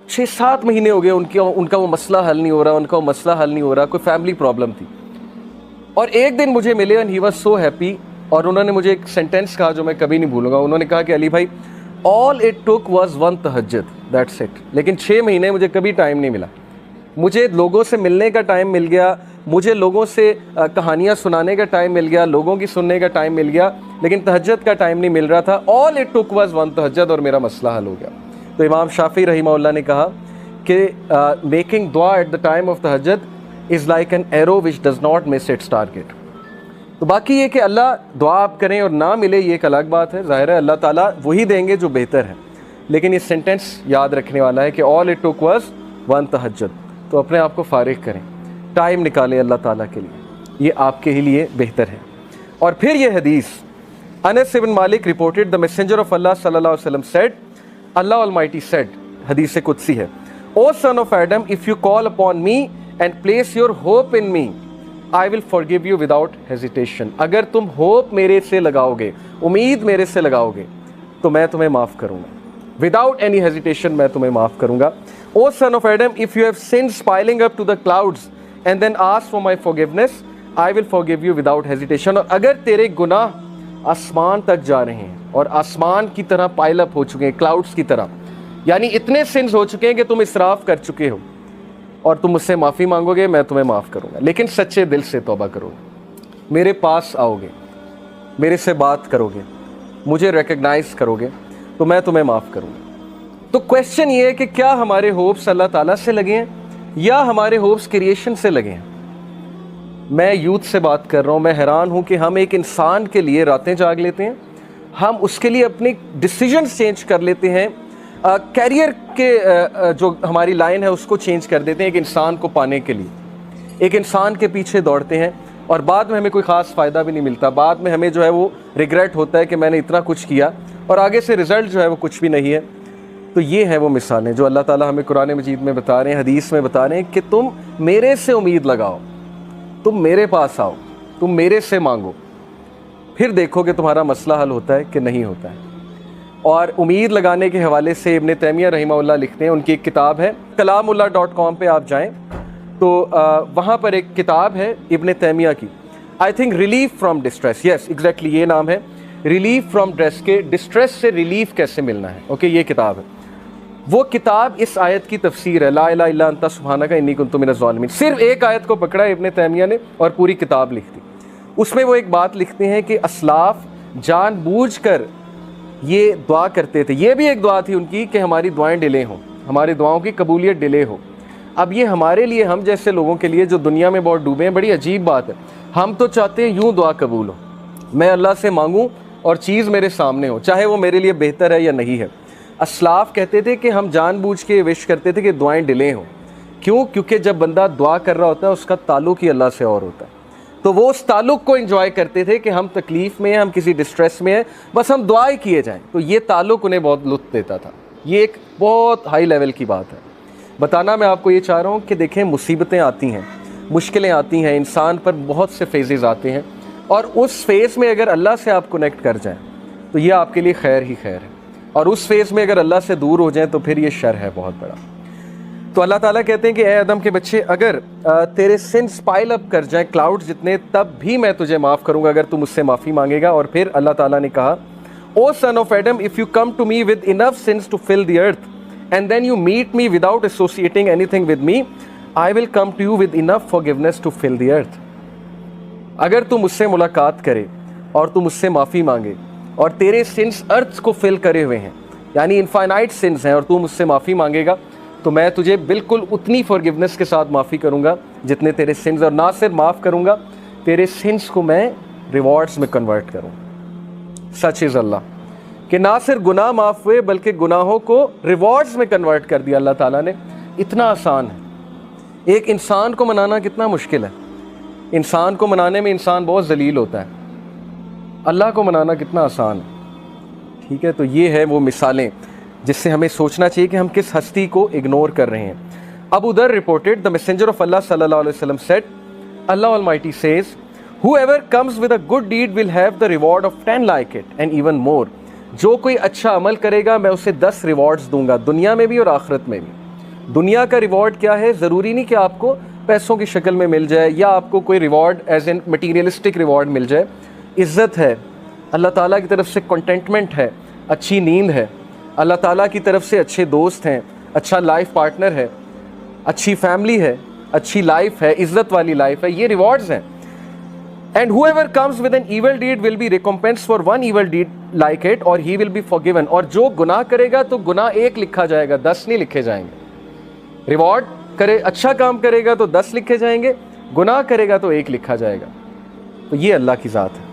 6-7 महीने हो गए उनका वो मसला हल नहीं हो रहा, उनका वो मसला हल नहीं हो रहा, कोई फैमिली प्रॉब्लम थी। और एक दिन मुझे मिले and he was so happy, और उन्होंने मुझे एक सेंटेंस कहा जो मैं कभी नहीं भूलूंगा। उन्होंने कहा कि अली भाई, ऑल इट टुक वाज 1 तहज्जुद, दैट्स इट। लेकिन 6 महीने मुझे कभी टाइम नहीं मिला। मुझे लोगों से मिलने का टाइम मिल गया, मुझे लोगों से कहानियाँ सुनाने का टाइम मिल गया, लोगों की सुनने का टाइम मिल गया, लेकिन तहज्जुद का टाइम नहीं मिल रहा था। ऑल इट टुक वाज 1 तहज्जुद, और मेरा मसला हल हो गया। तो इमाम शाफी रहीमहुल्लाह ने कहा कि मेकिंग दुआ एट द टाइम ऑफ तहज्जुद is like an arrow which does not miss its target. तो बाकी ये कि अल्लाह दुआ आप करें और ना मिले, ये एक अलग बात है। ज़ाहिर है अल्लाह ताला वही देंगे जो बेहतर है, लेकिन ये सेंटेंस याद रखने वाला है कि ऑल इट टुक वाज 1 तहज्जुद। तो अपने आप को फारिग करें, टाइम निकालें अल्लाह ताला के लिए, ये आपके ही लिए बेहतर है। और फिर ये हदीस, अनस इब्न मालिक रिपोर्टेड, द मैसेंजर ऑफ अल्लाह सल्लल्लाहु अलैहि वसल्लम सेड, अल्लाह ऑलमाइटी सेड, हदीस कुदसी है, O son of Adam, if you call upon me and place your hope in me, I will forgive you without hesitation. अगर तुम होप मेरे से लगाओगे, उम्मीद मेरे से लगाओगे, तो मैं तुम्हें माफ़ करूँगा, विदाउट एनी हेजिटेशन मैं तुम्हें माफ़ करूँगा। O son of Adam, if you have sins piling up to the clouds and then ask for my forgiveness, I will forgive you without hesitation. और अगर तेरे गुनाह आसमान तक जा रहे हैं और आसमान की तरह पाइल अप हो चुके हैं, क्लाउड्स की तरह, यानी इतने सिन्स हो चुके हैं कि तुम इसराफ कर चुके हो, और तुम मुझसे माफ़ी मांगोगे, मैं तुम्हें माफ़ करूँगा। लेकिन सच्चे दिल से तौबा करोगे, मेरे पास आओगे, मेरे से बात करोगे, मुझे रिकग्नाइज़ करोगे, तो मैं तुम्हें माफ़ करूँगा। तो क्वेश्चन ये है कि क्या हमारे होप्स अल्लाह ताला से लगे हैं या हमारे होप्स क्रिएशन से लगे हैं? मैं यूथ से बात कर रहा हूँ। मैं हैरान हूँ कि हम एक इंसान के लिए रातें जाग लेते हैं, हम उसके लिए अपनी डिसीजंस चेंज कर लेते हैं, कैरियर के जो हमारी लाइन है उसको चेंज कर देते हैं एक इंसान को पाने के लिए, एक इंसान के पीछे दौड़ते हैं, और बाद में हमें कोई ख़ास फ़ायदा भी नहीं मिलता। बाद में हमें जो है वो रिग्रेट होता है कि मैंने इतना कुछ किया और आगे से रिज़ल्ट जो है वो कुछ भी नहीं है। तो ये है वो मिसालें जो अल्लाह ताला हमें कुरान मजीद में बता रहे हैं, हदीस में बता रहे हैं कि तुम मेरे से उम्मीद लगाओ, तुम मेरे पास आओ, तुम मेरे से मांगो, फिर देखो कि तुम्हारा मसला हल होता है कि नहीं होता है। और उम्मीद लगाने के हवाले से इब्न तैमिया रहीमहुल्लाह लिखते हैं, उनकी एक किताब है, कलामुल्लाह.com पे आप जाएं तो वहाँ पर एक किताब है इब्न तैमिया की, I think relief from distress, yes exactly ये नाम है, रिलीफ फ्रॉम डिस्ट्रेस से रिलीफ कैसे मिलना है। ओके, ये किताब है। वो किताब इस आयत की तफसीर है, ला इलाहा इल्ला अन्ता सुब्हानका इन्नी कुन्तु मिनज़ ज़ालिमीन। सिर्फ एक आयत को पकड़ा इब्न तैमिया ने और पूरी किताब लिख दी। उसमें वो एक बात लिखते हैं कि असलाफ जानबूझकर ये दुआ करते थे, ये भी एक दुआ थी उनकी कि हमारी दुआएं डिले हों, हमारी दुआओं की कबूलियत डिले हो। अब ये हमारे लिए, हम जैसे लोगों के लिए जो दुनिया में बहुत डूबे हैं, बड़ी अजीब बात है। हम तो चाहते हैं यूँ दुआ कबूल हो, मैं अल्लाह से मांगूँ और चीज़ मेरे सामने हो, चाहे वो मेरे लिए बेहतर है या नहीं है। असलाफ कहते थे कि हम जानबूझ के विश करते थे कि दुआएं डिले हों। क्यों? क्योंकि जब बंदा दुआ कर रहा होता है उसका ताल्लुक़ ही अल्लाह से और होता है, तो वो उस ताल्लुक़ को एंजॉय करते थे कि हम तकलीफ़ में हैं, हम किसी डिस्ट्रेस में हैं, बस हम दुआएं किए जाएं। तो ये ताल्लुक़ उन्हें बहुत लुत्फ़ देता था। ये एक बहुत हाई लेवल की बात है। बताना मैं आपको ये चाह रहा हूँ कि देखें, मुसीबतें आती हैं, मुश्किलें आती हैं, इंसान पर बहुत से फेजेज़ आते हैं, और उस फेज़ में अगर अल्लाह से आप कनेक्ट कर जाएँ तो ये आपके लिए खैर ही खैर है, और उस फेज़ में अगर अल्लाह से दूर हो जाएँ तो फिर ये शर है बहुत बड़ा। तो अल्लाह ताला कहते हैं कि ए आदम के बच्चे, अगर तेरे सिन्स पाइल अप कर जाएं क्लाउड जितने, तब भी मैं तुझे माफ़ करूँगा अगर तू मुझसे माफ़ी मांगेगा। और फिर अल्लाह ताला ने कहा, O son of Adam, if you come to me with enough sins to fill the earth and then you meet me without associating anything with me, I will come to you with enough forgiveness to fill the earth. अगर तू मुझसे मुलाकात करे और तू मुझसे माफ़ी मांगे और तेरे सिन्स अर्थ को फिल करे हुए हैं, यानी इनफाइनाइट सिन्स हैं, और तू मुझसे माफ़ी मांगेगा, तो मैं तुझे बिल्कुल उतनी फॉरगिवनेस के साथ माफ़ी करूँगा जितने तेरे सिन्स, और ना सिर्फ माफ़ करूँगा, तेरे सिन्स को मैं रिवॉर्ड्स में कन्वर्ट करूँ। सच इज़ अल्लाह कि ना सिर्फ गुनाह माफ़ हुए बल्कि गुनाहों को रिवॉर्ड्स में कन्वर्ट कर दिया अल्लाह ताला ने। इतना आसान है। एक इंसान को मनाना कितना मुश्किल है। इंसान को मनाने में इंसान बहुत जलील होता है, अल्लाह को मनाना कितना आसान है। ठीक है, तो ये है वो मिसालें जिससे हमें सोचना चाहिए कि हम किस हस्ती को इग्नोर कर रहे हैं। अबू दर रिपोर्टेड, द मैसेंजर ऑफ अल्लाह सल्लल्लाहु अलैहि वसल्लम said, Allah almighty says, whoever comes with a good deed will have the reward of 10 like it and even more। जो कोई अच्छा अमल करेगा मैं उसे 10 रिवॉर्ड्स दूंगा, दुनिया में भी और आखिरत में भी। दुनिया का रिवॉर्ड क्या है, ज़रूरी नहीं कि आपको पैसों की शक्ल में मिल जाए या आपको कोई reward as an materialistic reward मिल जाए। इज़्ज़त है, अल्लाह ताला की तरफ से कंटेंटमेंट है, अच्छी नींद है, अल्लाह ताला की तरफ से अच्छे दोस्त हैं, अच्छा लाइफ पार्टनर है, अच्छी फैमिली है, अच्छी लाइफ है, इज़्ज़त वाली लाइफ है, ये रिवॉर्ड्स हैं। And whoever comes with an evil deed will be recompensed for one evil deed like it, और he will be forgiven। और जो गुनाह करेगा तो गुनाह एक लिखा जाएगा, 10 नहीं लिखे जाएंगे। रिवॉर्ड करे, अच्छा काम करेगा तो 10 लिखे जाएंगे, गुनाह करेगा तो एक लिखा जाएगा। तो ये अल्लाह की ज़ात है।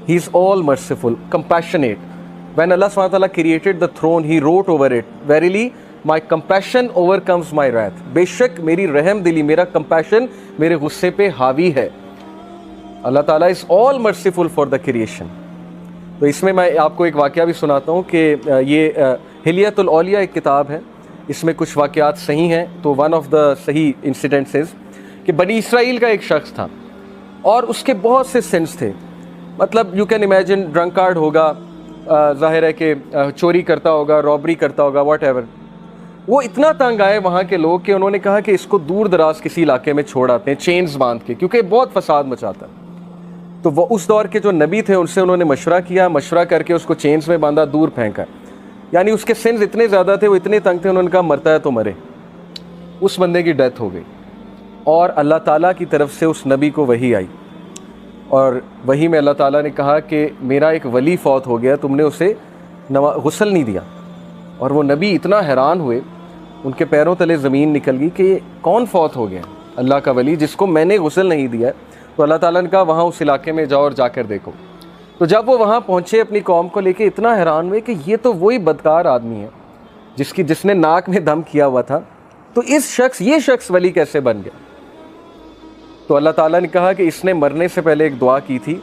He is all merciful, compassionate। When Allah subhanahu wa ta'ala created the throne, He wrote over it, verily my compassion overcomes my wrath। बेशक मेरी रहम दिली, मेरा कंपैशन मेरे गुस्से पे हावी है। अल्लाह ताला is all merciful for the creation. तो इसमें मैं आपको एक वाक़या भी सुनाता हूँ कि ये हिलियतुल औलिया एक किताब है, इसमें कुछ वाक़यात सही हैं। तो वन ऑफ द सही इंसिडेंसेस कि बनी इसराइल का एक शख्स था और उसके बहुत से सिंस थे। मतलब you can imagine, drunk card होगा, ज़ाहिर है कि चोरी करता होगा, रॉबरी करता होगा, वॉट एवर। वो इतना तंग आए वहाँ के लोग कि उन्होंने कहा कि इसको दूर दराज किसी इलाके में छोड़ आते हैं, चेन्स बांध के, क्योंकि बहुत फसाद मचाता है। तो वो उस दौर के जो नबी थे उनसे उन्होंने मशवरा किया, मशवरा करके उसको चेन्स में बांधा, दूर फेंका। यानी उसके सिंस इतने ज़्यादा थे, वो इतने तंग थे, उन्होंने कहा मरता है तो मरे। उस बंदे की डेथ हो गई और अल्लाह ताला की तरफ से उस नबी को वही आई और वही में अल्लाह ताला ने कहा कि मेरा एक वली फौत हो गया, तुमने उसे गुस्ल नहीं दिया। और वो नबी इतना हैरान हुए, उनके पैरों तले ज़मीन निकल गई कि कौन फौत हो गया, अल्लाह का वली जिसको मैंने गुस्ल नहीं दिया। तो अल्लाह ताला ने कहा वहाँ उस इलाके में जाओ और जाकर देखो। तो जब वो वहाँ पहुँचे अपनी कौम को लेके, इतना हैरान हुए कि ये तो वही बदकार आदमी है जिसने नाक में दम किया हुआ था। तो ये शख्स वली कैसे बन गया? तो अल्लाह ताला ने कहा कि इसने मरने से पहले एक दुआ की थी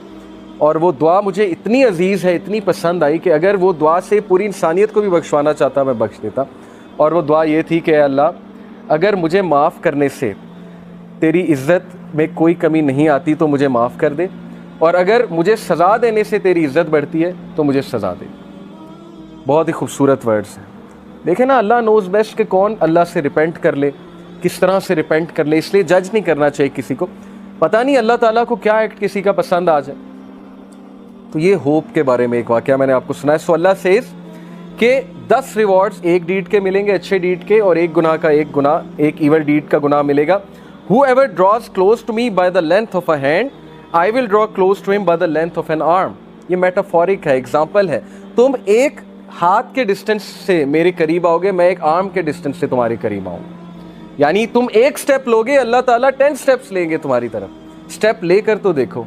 और वो दुआ मुझे इतनी अजीज़ है, इतनी पसंद आई कि अगर वो दुआ से पूरी इंसानियत को भी बख्शवाना चाहता मैं बख्श देता। और वो दुआ ये थी कि अल्लाह, अगर मुझे माफ़ करने से तेरी इज़्ज़त में कोई कमी नहीं आती तो मुझे माफ़ कर दे, और अगर मुझे सज़ा देने से तेरी इज़्ज़त बढ़ती है तो मुझे सज़ा दे। बहुत ही खूबसूरत वर्ड्स हैं। देखें ना, अल्लाह नोज़ बेस्ट कि कौन अल्लाह से रिपेंट कर ले, किस तरह से रिपेंट कर ले। इसलिए जज नहीं करना चाहिए किसी को, पता नहीं अल्लाह ताला को क्या एक्ट किसी का पसंद आ जाए। तो ये होप के बारे में एक वाक़या मैंने आपको सुनाया। सो अल्लाह सेज़ कि 10 रिवॉर्ड्स एक डीड के मिलेंगे, अच्छे डीड के, और एक ईवल डीड का गुनाह मिलेगा। Whoever draws close to me by the length of a hand, I will draw close to him by the length of an arm। ये मेटाफोरिक है, एग्जाम्पल है। तुम एक हाथ के डिस्टेंस से मेरे करीब आओगे, मैं एक आर्म के डिस्टेंस से तुम्हारे करीब आऊँगा। यानी तुम एक स्टेप लोगे, अल्लाह ताला 10 स्टेप्स लेंगे तुम्हारी तरफ। स्टेप लेकर तो देखो,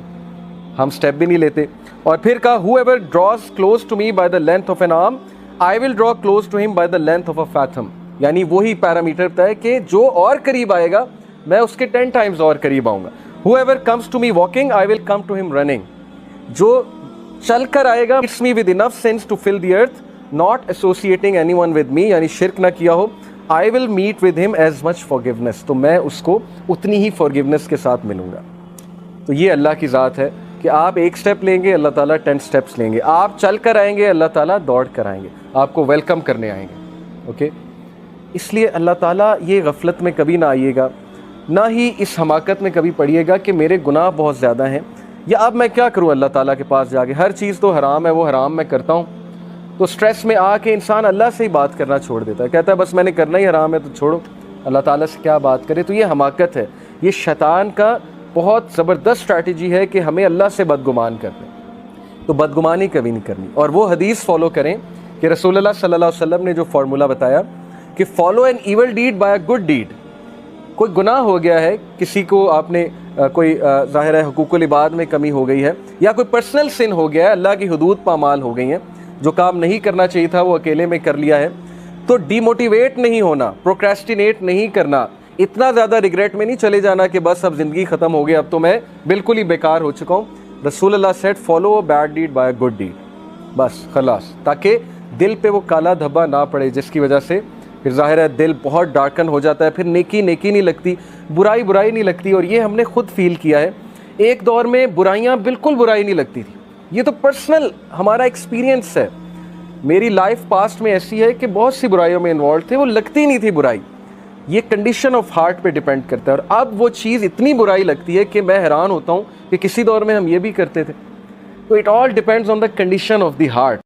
हम स्टेप भी नहीं लेते। और फिर कहा whoever draws close to me by the length of an arm, I will draw close to him by the length of a fathom। यानी वही पैरामीटर तय कि जो और करीब आएगा मैं उसके 10 टाइम्स और करीब आऊँगा। Whoever comes to me walking, I will come to him running। जो चल कर आएगा, it's me with enough sense to fill the earth, not associating anyone with me, यानी शिरक ना किया हो, I will meet with him as much forgiveness। तो मैं उसको उतनी ही forgiveness के साथ मिलूँगा। तो ये अल्लाह की ज़ात है कि आप एक स्टेप लेंगे, अल्लाह ताला 10 स्टेप्स लेंगे। आप चल कर आएंगे, अल्लाह ताला दौड़ कर आएंगे, आपको वेलकम करने आएंगे। ओके, इसलिए अल्लाह ताला ये गफलत में कभी ना आइएगा, ना ही इस हमाकत में कभी पड़िएगा कि मेरे गुनाह बहुत ज़्यादा हैं, या अब मैं क्या करूं अल्लाह ताला के पास जाके, हर चीज़ तो हराम है, वो हराम मैं करता हूं। तो स्ट्रेस में आके इंसान अल्लाह से ही बात करना छोड़ देता है, कहता है बस मैंने करना ही हराम है तो छोड़ो, अल्लाह ताला से क्या बात करे। तो ये हमाकत है, ये शैतान का बहुत ज़बरदस्त स्ट्रैटेजी है कि हमें अल्लाह से बदगुमान कर दें। तो बदगुमानी कभी नहीं करनी, और वो हदीस फॉलो करें कि रसूलुल्लाह सल्लल्लाहु अलैहि वसल्लम ने जो फार्मूला बताया कि follow an evil deed by a good deed. कोई गुनाह हो गया है, किसी को आपने कोई ज़ाहिर है हुकूकुल इबाद में कमी हो गई है, या कोई पर्सनल सिन हो गया है, अल्लाह की हुदूद पामाल हो गई हैं, जो काम नहीं करना चाहिए था वो अकेले में कर लिया है, तो डीमोटिवेट नहीं होना, प्रोक्रेस्टिनेट नहीं करना, इतना ज़्यादा रिग्रेट में नहीं चले जाना कि बस अब ज़िंदगी ख़त्म हो गई, अब तो मैं बिल्कुल ही बेकार हो चुका हूँ। रसूलुल्लाह said follow a bad deed by a good deed, बस खलास, ताकि दिल पे वो काला धब्बा ना पड़े जिसकी वजह से फिर ज़ाहिर है दिल बहुत डार्कन हो जाता है, फिर नेकी नहीं लगती, बुराई नहीं लगती। और ये हमने खुद फील किया है, एक दौर में बुराइयाँ बिल्कुल बुराई नहीं लगती थी। ये तो पर्सनल हमारा एक्सपीरियंस है। मेरी लाइफ पास्ट में ऐसी है कि बहुत सी बुराइयों में इन्वॉल्व थे, वो लगती नहीं थी बुराई। ये कंडीशन ऑफ हार्ट पे डिपेंड करता है। और अब वो चीज़ इतनी बुराई लगती है कि मैं हैरान होता हूँ कि किसी दौर में हम ये भी करते थे। तो it all depends on the condition of the heart.